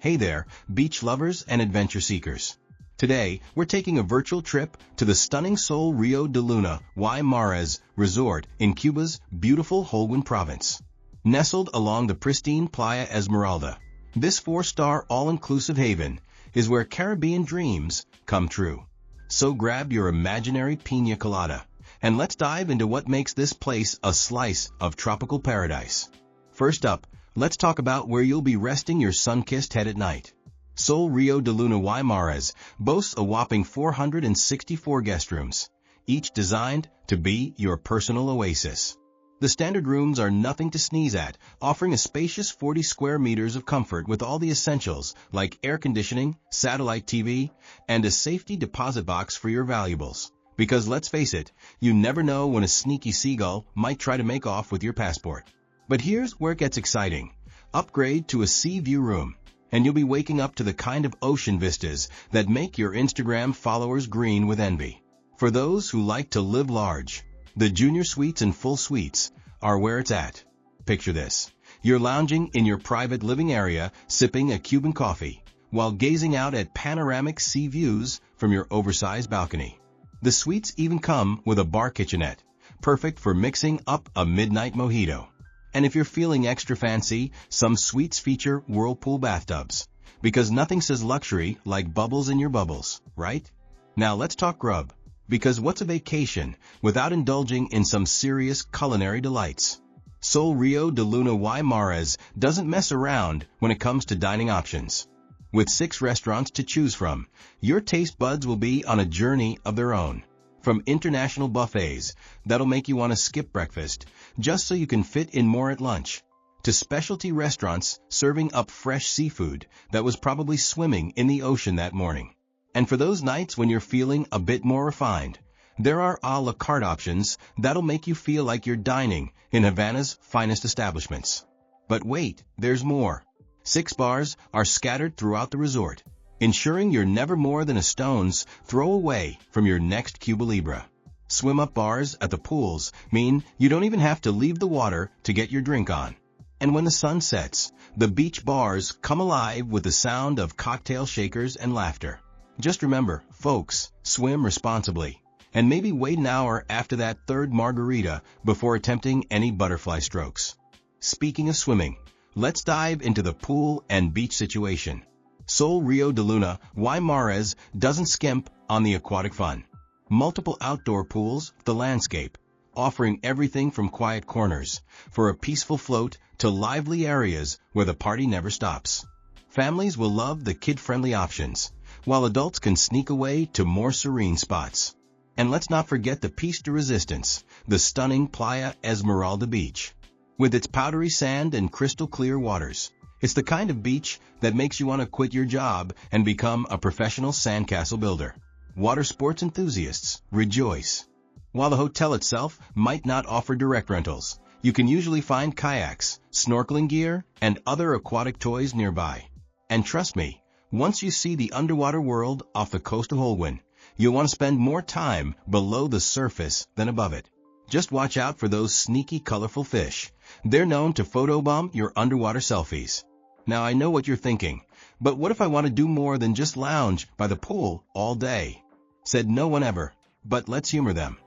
Hey there, beach lovers and adventure seekers. Today, we're taking a virtual trip to the stunning Sol Rio de Luna y Mares resort in Cuba's beautiful Holguin province. Nestled along the pristine Playa Esmeralda, this 4-star all-inclusive haven is where Caribbean dreams come true. So grab your imaginary piña colada, and let's dive into what makes this place a slice of tropical paradise. First up, let's talk about where you'll be resting your sun-kissed head at night. Sol Rio de Luna y Mares boasts a whopping 464 guest rooms, each designed to be your personal oasis. The standard rooms are nothing to sneeze at, offering a spacious 40 square meters of comfort with all the essentials like air conditioning, satellite TV, and a safety deposit box for your valuables. Because let's face it, you never know when a sneaky seagull might try to make off with your passport. But here's where it gets exciting. Upgrade to a sea view room, and you'll be waking up to the kind of ocean vistas that make your Instagram followers green with envy. For those who like to live large, the junior suites and full suites are where it's at. Picture this. You're lounging in your private living area, sipping a Cuban coffee, while gazing out at panoramic sea views from your oversized balcony. The suites even come with a bar kitchenette, perfect for mixing up a midnight mojito. And if you're feeling extra fancy, some suites feature whirlpool bathtubs, because nothing says luxury like bubbles in your bubbles, right? Now let's talk grub, because what's a vacation without indulging in some serious culinary delights? Sol Rio de Luna y Mares doesn't mess around when it comes to dining options. With 6 restaurants to choose from, your taste buds will be on a journey of their own. From international buffets that'll make you want to skip breakfast just so you can fit in more at lunch, to specialty restaurants serving up fresh seafood that was probably swimming in the ocean that morning. And for those nights when you're feeling a bit more refined, there are a la carte options that'll make you feel like you're dining in Havana's finest establishments. But wait, there's more. 6 bars are scattered throughout the resort, ensuring you're never more than a stone's throw away from your next Cuba Libre. Swim-up bars at the pools mean you don't even have to leave the water to get your drink on. And when the sun sets, the beach bars come alive with the sound of cocktail shakers and laughter. Just remember, folks, swim responsibly, and maybe wait an hour after that 3rd margarita before attempting any butterfly strokes. Speaking of swimming, let's dive into the pool and beach situation. Sol Rio de Luna y Mares doesn't skimp on the aquatic fun. Multiple outdoor pools, the landscape, offering everything from quiet corners for a peaceful float to lively areas where the party never stops. Families will love the kid-friendly options, while adults can sneak away to more serene spots. And let's not forget the piece de resistance, the stunning Playa Esmeralda beach. With its powdery sand and crystal clear waters, it's the kind of beach that makes you want to quit your job and become a professional sandcastle builder. Water sports enthusiasts, rejoice! While the hotel itself might not offer direct rentals, you can usually find kayaks, snorkeling gear, and other aquatic toys nearby. And trust me, once you see the underwater world off the coast of Holguin, you'll want to spend more time below the surface than above it. Just watch out for those sneaky, colorful fish. They're known to photobomb your underwater selfies. Now I know what you're thinking, but what if I want to do more than just lounge by the pool all day? Said no one ever, but let's humor them.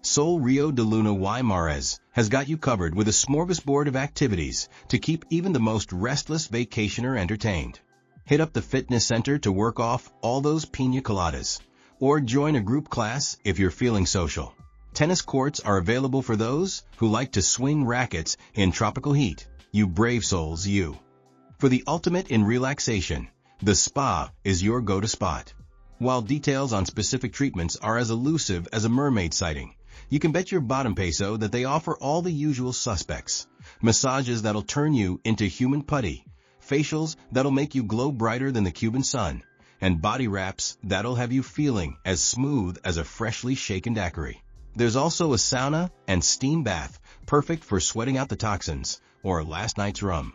Sol Rio de Luna y Mares has got you covered with a smorgasbord of activities to keep even the most restless vacationer entertained. Hit up the fitness center to work off all those piña coladas, or join a group class if you're feeling social. Tennis courts are available for those who like to swing rackets in tropical heat. You brave souls, you. For the ultimate in relaxation, the spa is your go-to spot. While details on specific treatments are as elusive as a mermaid sighting, you can bet your bottom peso that they offer all the usual suspects. Massages that'll turn you into human putty, facials that'll make you glow brighter than the Cuban sun, and body wraps that'll have you feeling as smooth as a freshly shaken daiquiri. There's also a sauna and steam bath, perfect for sweating out the toxins or last night's rum.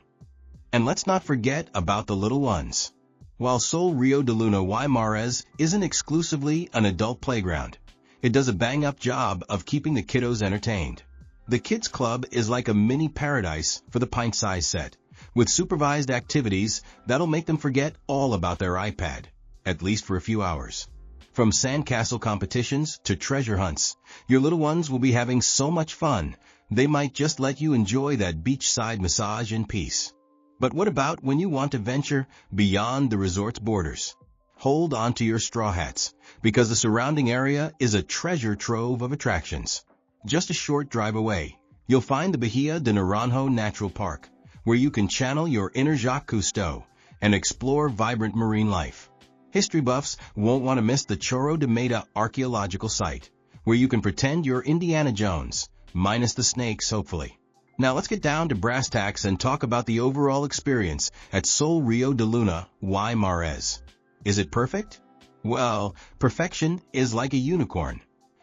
And let's not forget about the little ones. While Sol Rio de Luna y Mares isn't exclusively an adult playground, it does a bang-up job of keeping the kiddos entertained. The Kids Club is like a mini paradise for the pint-sized set, with supervised activities that'll make them forget all about their iPad, at least for a few hours. From sandcastle competitions to treasure hunts, your little ones will be having so much fun, they might just let you enjoy that beachside massage in peace. But what about when you want to venture beyond the resort's borders? Hold on to your straw hats, because the surrounding area is a treasure trove of attractions. Just a short drive away, you'll find the Bahia de Naranjo Natural Park, where you can channel your inner Jacques Cousteau and explore vibrant marine life. History buffs won't want to miss the Chorro de Meta archaeological site, where you can pretend you're Indiana Jones, minus the snakes hopefully. Now let's get down to brass tacks and talk about the overall experience at Sol Rio de Luna y Mares. Is it perfect? Well, perfection is like a unicorn,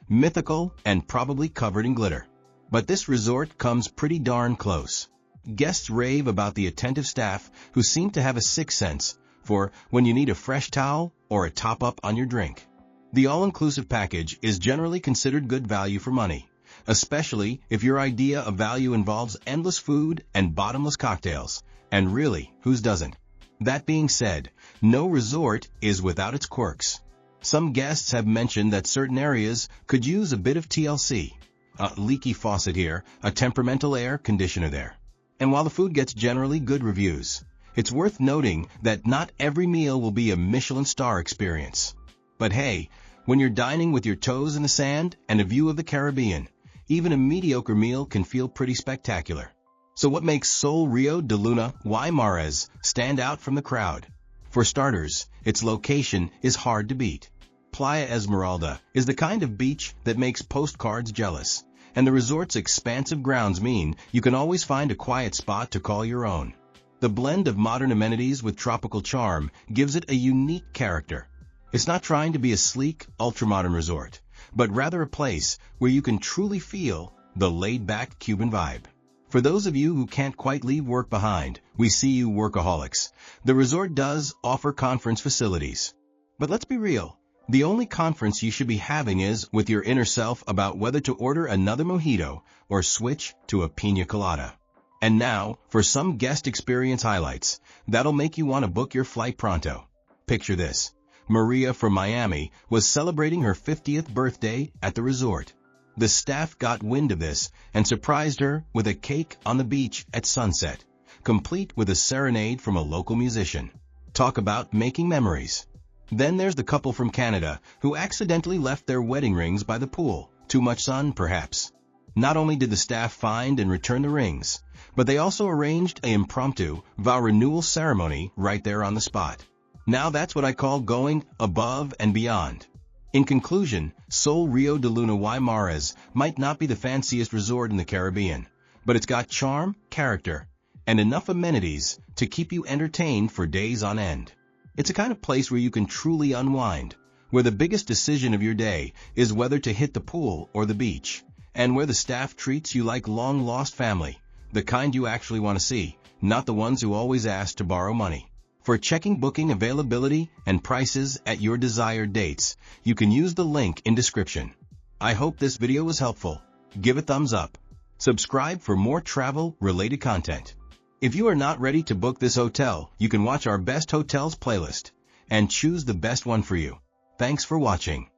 mythical and probably covered in glitter. But this resort comes pretty darn close. Guests rave about the attentive staff who seem to have a sixth sense for when you need a fresh towel or a top-up on your drink. The all-inclusive package is generally considered good value for money, especially if your idea of value involves endless food and bottomless cocktails. And really, whose doesn't? That being said, no resort is without its quirks. Some guests have mentioned that certain areas could use a bit of TLC. A leaky faucet here, a temperamental air conditioner there. And while the food gets generally good reviews, it's worth noting that not every meal will be a Michelin star experience. But hey, when you're dining with your toes in the sand and a view of the Caribbean, even a mediocre meal can feel pretty spectacular. So what makes Sol Rio de Luna y Mares stand out from the crowd? For starters, its location is hard to beat. Playa Esmeralda is the kind of beach that makes postcards jealous, and the resort's expansive grounds mean you can always find a quiet spot to call your own. The blend of modern amenities with tropical charm gives it a unique character. It's not trying to be a sleek, ultramodern resort, but rather a place where you can truly feel the laid-back Cuban vibe. For those of you who can't quite leave work behind, we see you workaholics. The resort does offer conference facilities. But let's be real, the only conference you should be having is with your inner self about whether to order another mojito or switch to a pina colada. And now, for some guest experience highlights, that'll make you want to book your flight pronto. Picture this. Maria from Miami was celebrating her 50th birthday at the resort. The staff got wind of this and surprised her with a cake on the beach at sunset, complete with a serenade from a local musician. Talk about making memories. Then there's the couple from Canada who accidentally left their wedding rings by the pool. Too much sun, perhaps. Not only did the staff find and return the rings, but they also arranged an impromptu vow renewal ceremony right there on the spot. Now that's what I call going above and beyond. In conclusion, Sol Rio de Luna y Mares might not be the fanciest resort in the Caribbean, but it's got charm, character, and enough amenities to keep you entertained for days on end. It's a kind of place where you can truly unwind, where the biggest decision of your day is whether to hit the pool or the beach, and where the staff treats you like long-lost family, the kind you actually want to see, not the ones who always ask to borrow money. For checking booking availability and prices at your desired dates, you can use the link in description. I hope this video was helpful. Give a thumbs up. Subscribe for more travel-related content. If you are not ready to book this hotel, you can watch our Best Hotels playlist and choose the best one for you. Thanks for watching.